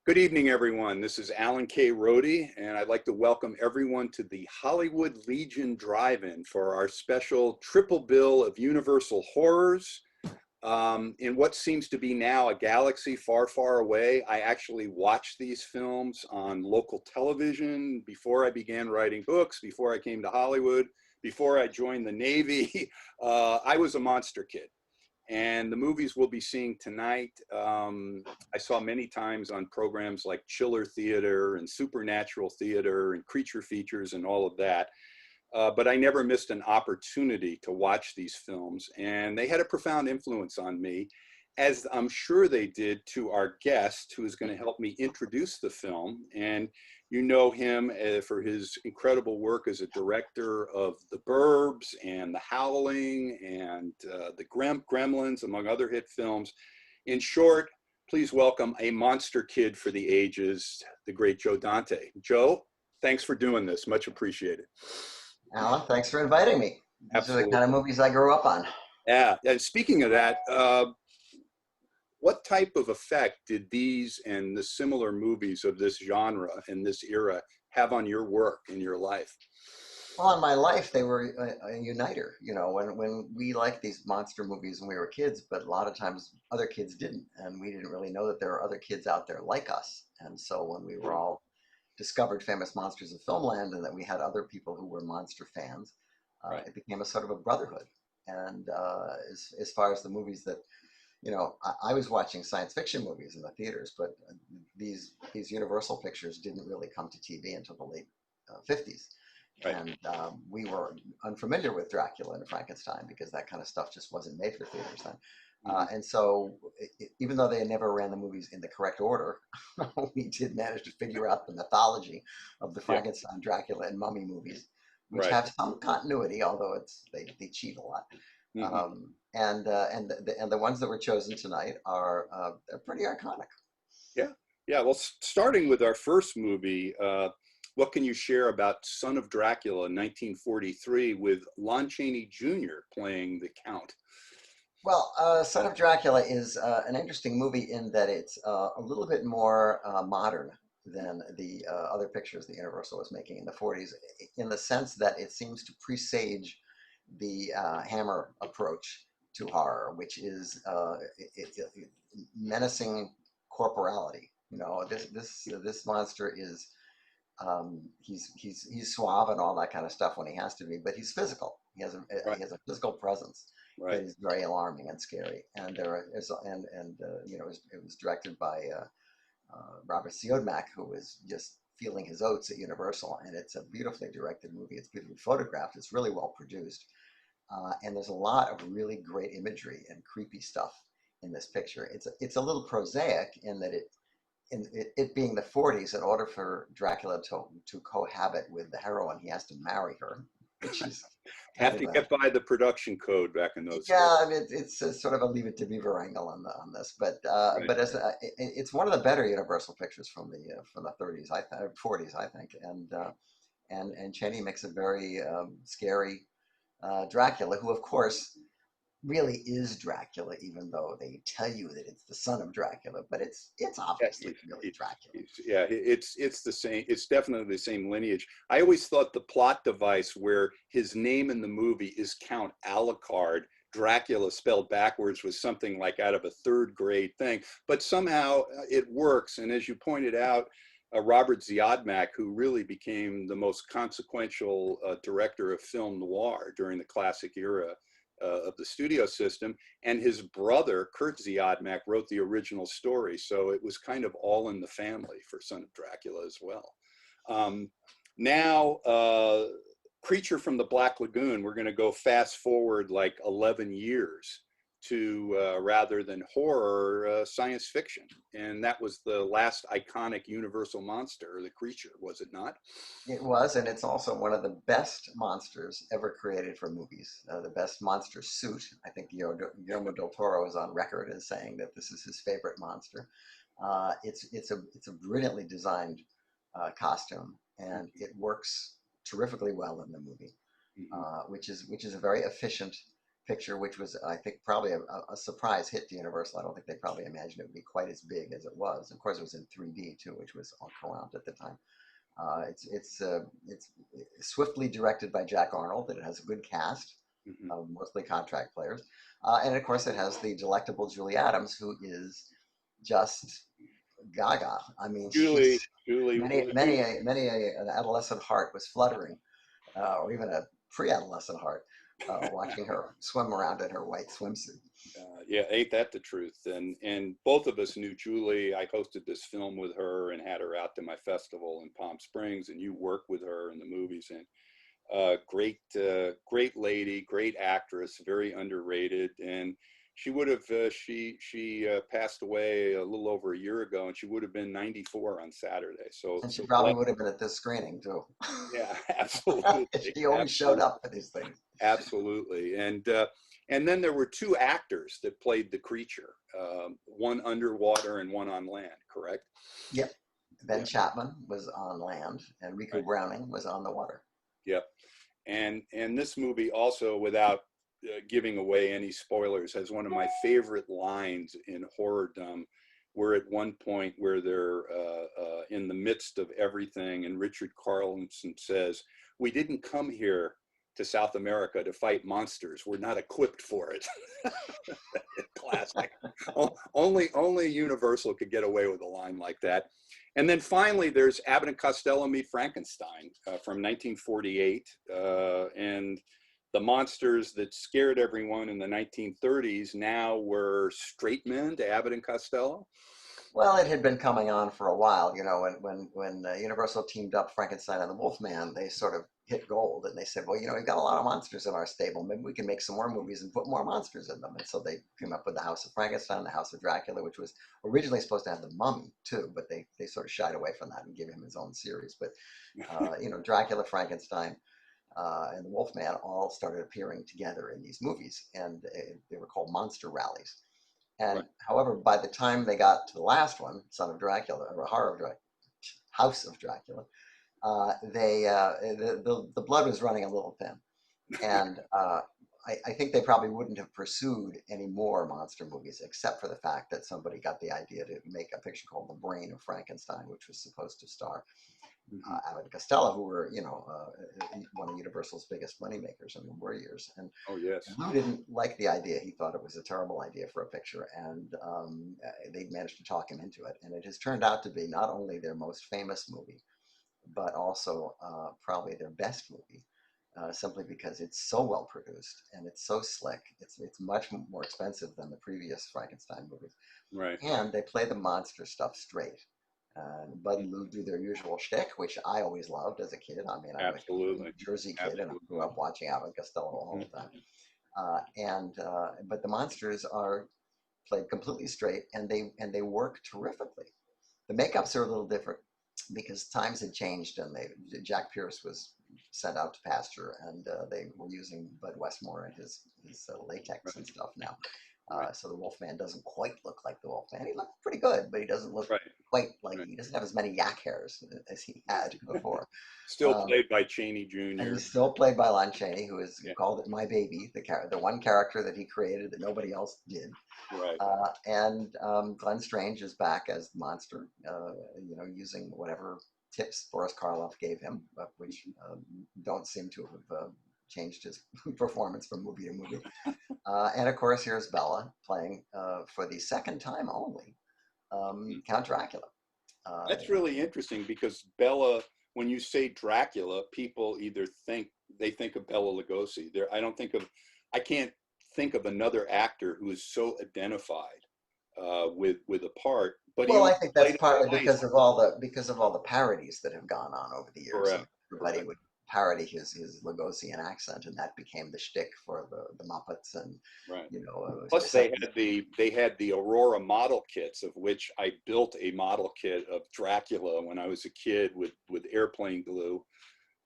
Good evening, everyone. This is Alan K. Rohde, and I'd like to welcome everyone to the Hollywood Legion Drive-In for our special triple bill of Universal horrors. In what seems to be now a galaxy far, far away, I actually watched these films on local television before I began writing books, before I came to Hollywood, before I joined the Navy. I was a monster kid. And the movies we'll be seeing tonight, I saw many times on programs like Chiller Theater and Supernatural Theater and Creature Features and all of that. But I never missed an opportunity to watch these films, and they had a profound influence on me, as I'm sure they did to our guest, who is going to help me introduce the film. And you know him for his incredible work as a director of The Burbs and The Howling and the Gremlins, among other hit films. In short, please welcome a monster kid for the ages, the great Joe Dante. Joe, thanks for doing this. Much appreciated. Alan, thanks for inviting me. These are the Absolutely. kind of movies I grew up on. Yeah, and speaking of that, what type of effect did these and the similar movies of this genre and this era have on your work and your life? Well, in my life, they were a uniter. You know, when we liked these monster movies when we were kids, but a lot of times other kids didn't, and we didn't really know that there were other kids out there like us. And so when we were all discovered famous monsters of filmland, and that we had other people who were monster fans, Right. it became a sort of a brotherhood. And as far as the movies that I was watching science fiction movies in the theaters, but these Universal pictures didn't really come to TV until the late 50s. Right. And we were unfamiliar with Dracula and Frankenstein because that kind of stuff just wasn't made for theaters then. And so, even though they never ran the movies in the correct order, we did manage to figure out the mythology of the Yeah. Frankenstein, Dracula, and Mummy movies, which Right. have some continuity, although they cheat a lot. Mm-hmm. And the ones that were chosen tonight are they're pretty iconic. Yeah. Yeah. Well, starting with our first movie, what can you share about Son of Dracula in 1943 with Lon Chaney Jr. playing the Count? Well, Son of Dracula is an interesting movie in that it's a little bit more modern than the other pictures that Universal was making in the 40s, in the sense that it seems to presage the Hammer approach to horror, which is menacing corporality. You know, this monster is he's suave and all that kind of stuff when he has to be, but he's physical. Right. He has a physical presence that Right. is very alarming and scary. And it was directed by Robert Siodmak, who was just feeling his oats at Universal, and it's a beautifully directed movie. It's beautifully photographed. It's really well produced, and there's a lot of really great imagery and creepy stuff in this picture. It's a little prosaic in that it being the 40s, in order for Dracula to cohabit with the heroine, he has to marry her, which is kind Have of to a get by the production code back in those days. yeah. I mean, it's a sort of a Leave It to Beaver angle on this, Right. it's one of the better Universal pictures from the 30s, 40s, I think, and Cheney makes a very scary Dracula, who of course really is Dracula, even though they tell you that it's the son of Dracula, but it's Yeah, obviously really Dracula. yeah, it's the same. It's definitely the same lineage. I always thought the plot device where his name in the movie is Count Alucard, Dracula spelled backwards, was something like out of a third grade thing, but somehow it works. And as you pointed out, Robert Ziadmak, who really became the most consequential director of film noir during the classic era of the studio system, and his brother Kurt Ziadmak wrote the original story, so it was kind of all in the family for Son of Dracula as well. Now, Creature from the Black Lagoon, we're going to go fast forward like 11 years to rather than horror, science fiction, and that was the last iconic Universal monster, the Creature, was it not? It was, and it's also one of the best monsters ever created for movies. The best monster suit. I think Guillermo del Toro is on record as saying that this is his favorite monster. It's a brilliantly designed costume, and it works terrifically well in the movie, Mhm. which is a very efficient picture, which was, I think, probably a surprise hit to Universal. I don't think they probably imagined it would be quite as big as it was. Of course, it was in 3D too, which was en courant at the time. It's swiftly directed by Jack Arnold, and it has a good cast Hmm. of mostly contract players, and of course, it has the delectable Julie Adams, who is just gaga. I mean, she's Julie, an adolescent heart was fluttering, or even a pre-adolescent heart, watching her swim around in her white swimsuit. yeah, ain't that the truth? And both of us knew Julie. I hosted this film with her and had her out to my festival in Palm Springs, and you worked with her in the movies. And great lady, great actress, very underrated. And she would have she passed away a little over a year ago, and she would have been 94 on Saturday. And she So probably would have been at this screening too. yeah, absolutely, She always showed absolutely, up for these things. absolutely. And then there were two actors that played the creature, one underwater and one on land. Correct? Yep. Ben Yeah. Chapman was on land, and Rico Right. Browning was on the water. Yep. And this movie also, without giving away any spoilers, has one of my favorite lines in horrordom, where at one point where they're in the midst of everything, and Richard Carlson says, "We didn't come here to South America to fight monsters. We're not equipped for it." Classic. Only Universal could get away with a line like that. And then finally, there's Abbott and Costello Meet Frankenstein from 1948. And the monsters that scared everyone in the 1930s now were straight men to Abbott and Costello. Well, it had been coming on for a while, you know, when Universal teamed up Frankenstein and the Wolfman, they sort of hit gold, and they said, well, you know, we've got a lot of monsters in our stable. Maybe we can make some more movies and put more monsters in them. And so they came up with the House of Frankenstein, the House of Dracula, which was originally supposed to have the Mummy too, but they sort of shied away from that and gave him his own series. But you know, Dracula, Frankenstein, and the Wolfman all started appearing together in these movies, and they were called monster rallies. And Right. however, by the time they got to the last one, Son of Dracula, or Horror of Dracula, House of Dracula, the blood was running a little thin, and I think they probably wouldn't have pursued any more monster movies, except for the fact that somebody got the idea to make a picture called The Brain of Frankenstein, which was supposed to star Mhm. Abbott and Costello, who were, you know, one of Universal's biggest moneymakers in the war years. And Oh, yes. Lou didn't like the idea. He thought it was a terrible idea for a picture, and they managed to talk him into it. And it has turned out to be not only their most famous movie, but also probably their best movie, simply because it's so well produced and it's so slick. It's much more expensive than the previous Frankenstein movies, Right. and they play the monster stuff straight. Bud and Lou do their usual shtick, which I always loved as a kid. I mean, I'm a New Absolutely. Jersey kid, and I grew Absolutely. up watching Abbott and Costello all the Mhm. time. But the monsters are played completely straight, and they work terrifically. The makeups are a little different because times had changed, and Jack Pierce was sent out to pasture, and they were using Bud Westmore and his latex and stuff now. Right. So the Wolfman doesn't quite look like the Wolfman. He looked pretty good, but he doesn't look Right. quite like, Right. he doesn't have as many yak hairs as he had before. Still Um, played by Cheney and Jr. he's still played by Lon Chaney, who Yeah. called it My Baby, the one character that he created that nobody else did. Right. And Glenn Strange is back as the monster, you know, using whatever tips Boris Karloff gave him, which don't seem to have changed his performance from movie to movie. And of course, here's Bella playing for the second time only Count Dracula. Uh, That's really interesting because Bella, when you say Dracula, people either think of Bela Lugosi. I can't think of another actor who is so identified with a part, but he well, I only think that's played it partly twice. because of all the parodies that have gone on over the years, and Correct. everybody Correct. would parody his Lugosian accent, and that became the shtick for the Muppets, and Right. you know, it was Plus, just like, they had the Aurora model kits, of which I built a model kit of Dracula when I was a kid with airplane glue.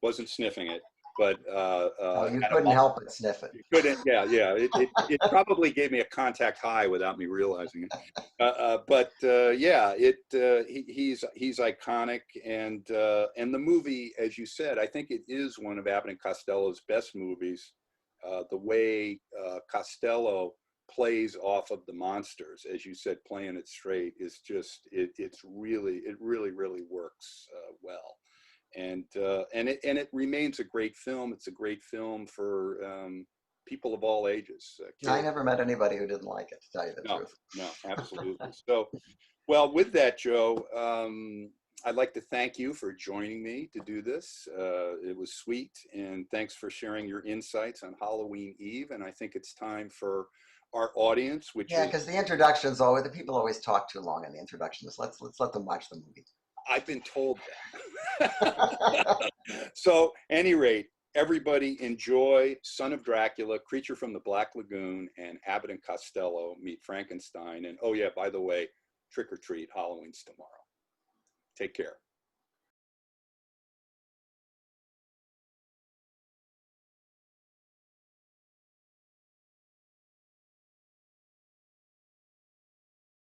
Wasn't sniffing it, but oh, you had a couldn't help but sniff it. you couldn't, yeah, yeah. It probably gave me a contact high without me realizing it. But yeah, he's iconic, and the movie, as you said, I think it is one of Abbott and Costello's best movies. the way Costello plays off of the monsters, as you said, playing it straight is just it really works well. And it remains a great film. It's a great film for people of all ages. I Kids. never met anybody who didn't like it, to tell you the No, truth. no, absolutely. So, well, with that, Joe, I'd like to thank you for joining me to do this. It was sweet, and thanks for sharing your insights on Halloween Eve. And I think it's time for our audience, which Yeah, is, because the introductions always the people always talk too long in the introductions. Let's let them watch the movie. I've been told that. So, any rate, everybody enjoy Son of Dracula, Creature from the Black Lagoon, and Abbott and Costello Meet Frankenstein. And oh yeah, by the way, trick or treat, Halloween's tomorrow. Take care.